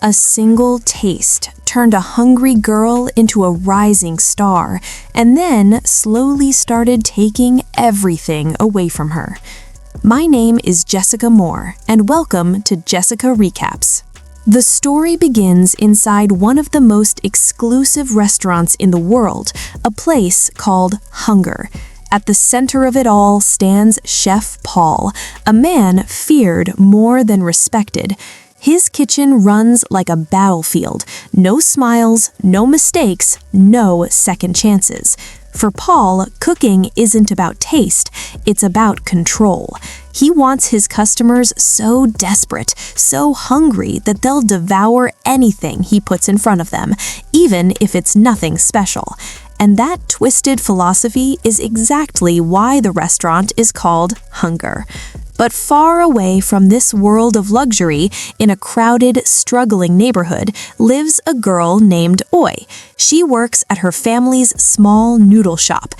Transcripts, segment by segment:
A single taste turned a hungry girl into a rising star, and then slowly started taking everything away from her. My name is Jessica Moore, and welcome to Jessica Recaps. The story begins inside one of the most exclusive restaurants in the world, a place called Hunger. At the center of it all stands Chef Paul, a man feared more than respected. His kitchen runs like a battlefield. No smiles, no mistakes, no second chances. For Paul, cooking isn't about taste, it's about control. He wants his customers so desperate, so hungry that they'll devour anything he puts in front of them, even if it's nothing special. And that twisted philosophy is exactly why the restaurant is called Hunger. But far away from this world of luxury, in a crowded, struggling neighborhood, lives a girl named Oi. She works at her family's small noodle shop.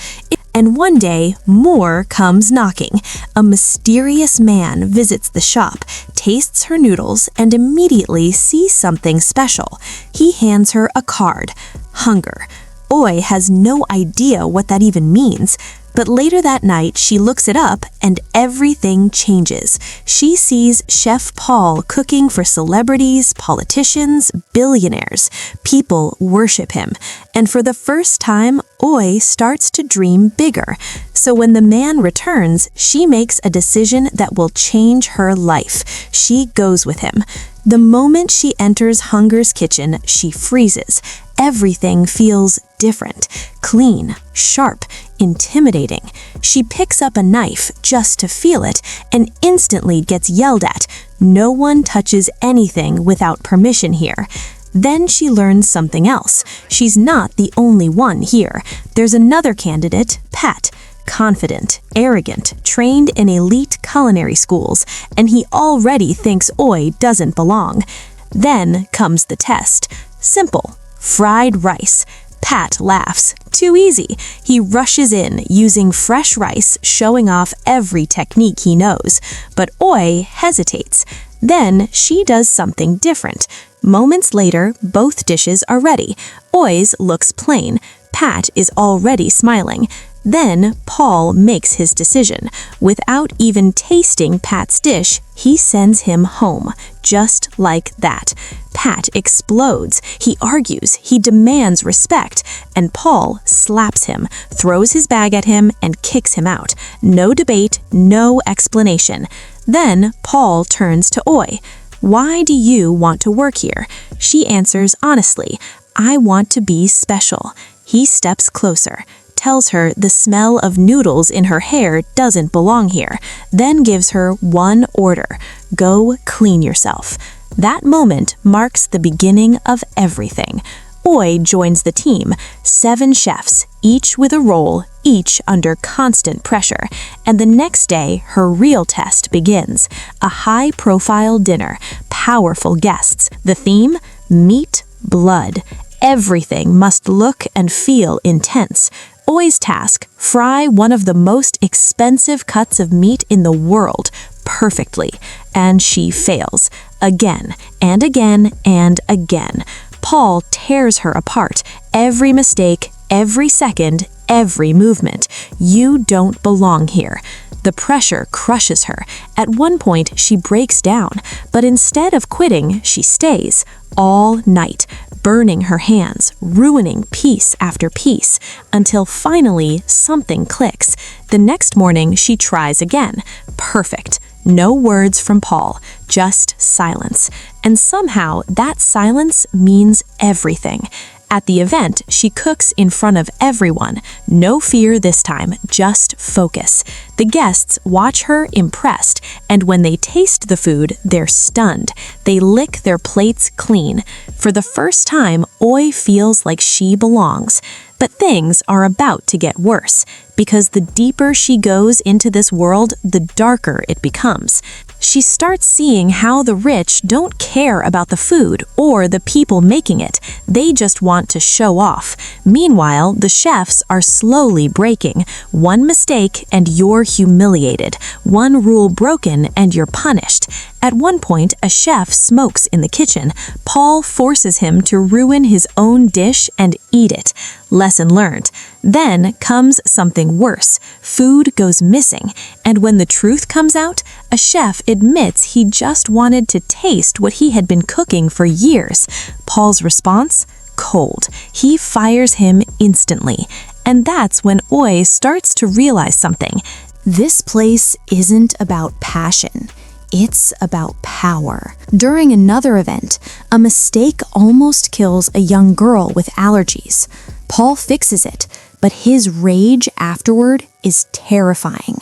And one day, more comes knocking. A mysterious man visits the shop, tastes her noodles, and immediately sees something special. He hands her a card, Hunger. Oi has no idea what that even means. But later that night, she looks it up and everything changes. She sees Chef Paul cooking for celebrities, politicians, billionaires. People worship him. And for the first time, Oi starts to dream bigger. So when the man returns, she makes a decision that will change her life. She goes with him. The moment she enters Hunger's kitchen, she freezes. Everything feels different, clean, sharp, intimidating. She picks up a knife just to feel it and instantly gets yelled at. No one touches anything without permission here. Then she learns something else. She's not the only one here. There's another candidate, Pat. Confident, arrogant, trained in elite culinary schools, and he already thinks Oi doesn't belong. Then comes the test. Simple. Fried rice. Pat laughs. Too easy. He rushes in, using fresh rice, showing off every technique he knows. But Oi hesitates. Then she does something different. Moments later, both dishes are ready. Oi's looks plain. Pat is already smiling. Then Paul makes his decision. Without even tasting Pat's dish, he sends him home, just like that. Pat explodes. He argues. He demands respect. And Paul slaps him, throws his bag at him, and kicks him out. No debate, no explanation. Then Paul turns to Oi. Why do you want to work here? She answers honestly, I want to be special. He steps closer, tells her the smell of noodles in her hair doesn't belong here, then gives her one order: go clean yourself. That moment marks the beginning of everything. Oi joins the team, 7 chefs, each with a role, each under constant pressure. And the next day, her real test begins. A high-profile dinner, powerful guests. The theme? Meat, blood. Everything must look and feel intense. Oi's task, fry one of the most expensive cuts of meat in the world perfectly. And she fails. Again, and again, and again. Paul tears her apart. Every mistake, every second, every movement. You don't belong here. The pressure crushes her. At one point, she breaks down. But instead of quitting, she stays all night, burning her hands, ruining piece after piece, until finally something clicks. The next morning, she tries again. Perfect. No words from Paul, just silence. And somehow that silence means everything. At the event, she cooks in front of everyone. No fear this time, just focus. The guests watch her impressed, and when they taste the food, they're stunned. They lick their plates clean. For the first time, Oi feels like she belongs. But things are about to get worse. because the deeper she goes into this world, the darker it becomes. She starts seeing how the rich don't care about the food or the people making it. They just want to show off. Meanwhile, the chefs are slowly breaking. One mistake and you're humiliated. One rule broken and you're punished. At one point, a chef smokes in the kitchen. Paul forces him to ruin his own dish and eat it. Lesson learned. Then comes something worse. Food goes missing, and when the truth comes out, a chef admits he just wanted to taste what he had been cooking for years. Paul's response? Cold. He fires him instantly. And that's when Oi starts to realize something. This place isn't about passion. It's about power. During another event, a mistake almost kills a young girl with allergies. Paul fixes it, but his rage afterward is terrifying.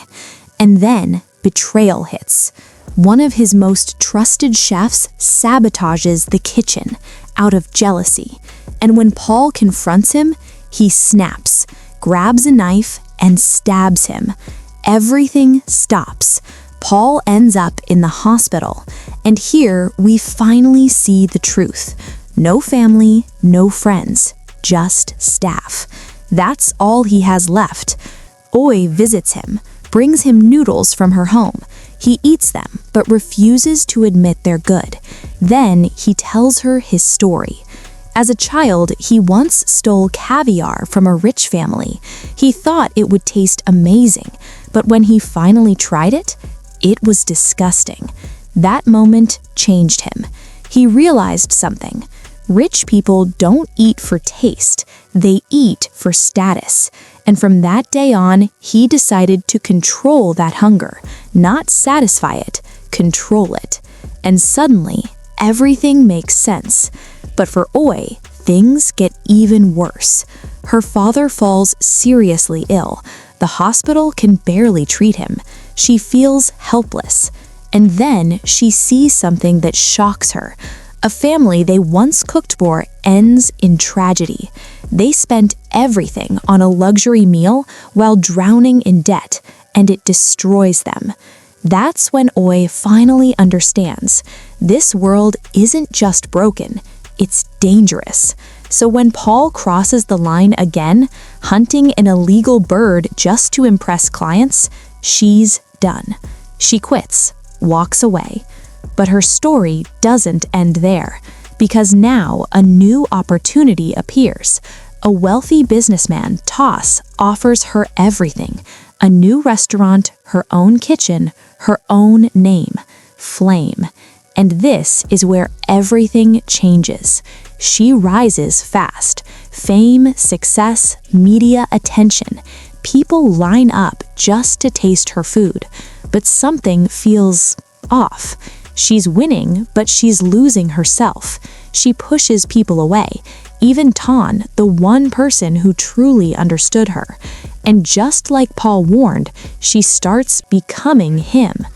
And then betrayal hits. One of his most trusted chefs sabotages the kitchen out of jealousy. And when Paul confronts him, he snaps, grabs a knife, and stabs him. Everything stops. Paul ends up in the hospital, and here we finally see the truth. No family, no friends, just staff. That's all he has left. Oi visits him, brings him noodles from her home. He eats them, but refuses to admit they're good. Then he tells her his story. As a child, he once stole caviar from a rich family. He thought it would taste amazing, but when he finally tried it was disgusting. That moment changed him. He realized something. Rich people don't eat for taste, they eat for status. And from that day on, he decided to control that hunger, not satisfy it, control it. And suddenly, everything makes sense. But for Oi, things get even worse. Her father falls seriously ill. The hospital can barely treat him. She feels helpless. And then she sees something that shocks her. A family they once cooked for ends in tragedy. They spent everything on a luxury meal while drowning in debt, and it destroys them. That's when Oi finally understands. This world isn't just broken, it's dangerous. So when Paul crosses the line again, hunting an illegal bird just to impress clients, she's done. She quits, walks away. But her story doesn't end there, because now a new opportunity appears. A wealthy businessman, Toss, offers her everything. A new restaurant, her own kitchen, her own name, Flame. And this is where everything changes. She rises fast. Fame, success, media attention. People line up just to taste her food. But something feels off. She's winning, but she's losing herself. She pushes people away, even Ton, the one person who truly understood her. And just like Paul warned, she starts becoming him.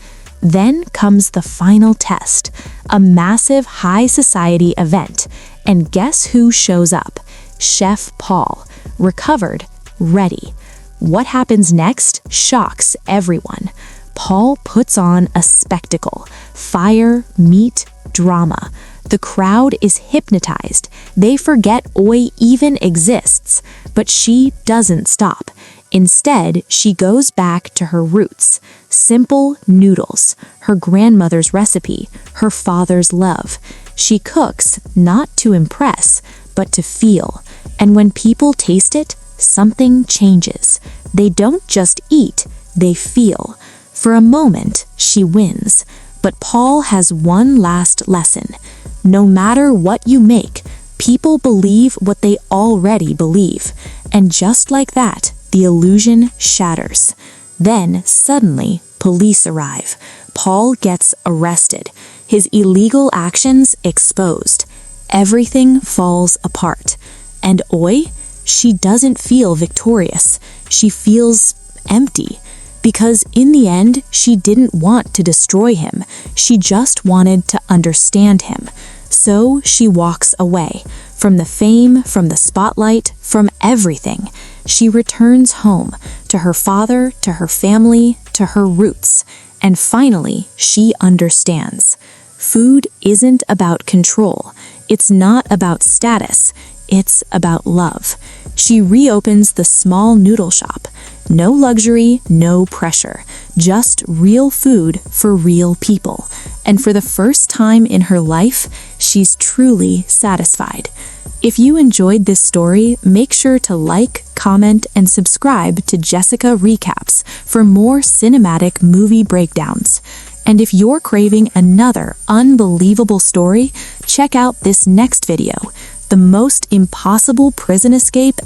Then comes the final test, a massive high society event. And guess who shows up? Chef Paul, recovered, ready. What happens next shocks everyone. Paul puts on a spectacle. Fire, meat, drama. The crowd is hypnotized. They forget Oi even exists. But she doesn't stop. Instead, she goes back to her roots. Simple noodles, her grandmother's recipe, her father's love. She cooks not to impress, but to feel. And when people taste it, something changes. They don't just eat, they feel. For a moment, she wins. But Paul has one last lesson. No matter what you make, people believe what they already believe. And just like that, the illusion shatters. Then, suddenly, police arrive. Paul gets arrested. His illegal actions exposed. Everything falls apart. And Oi? She doesn't feel victorious. She feels empty. Because in the end, she didn't want to destroy him. She just wanted to understand him. So she walks away. From the fame, from the spotlight, from everything. She returns home, to her father, to her family, to her roots, and finally, she understands. Food isn't about control. It's not about status. It's about love. She reopens the small noodle shop. No luxury, no pressure. Just real food for real people. And for the first time in her life, she's truly satisfied. If you enjoyed this story, make sure to like, comment, and subscribe to Jessica Recaps for more cinematic movie breakdowns. And if you're craving another unbelievable story, check out this next video, The Most Impossible Prison Escape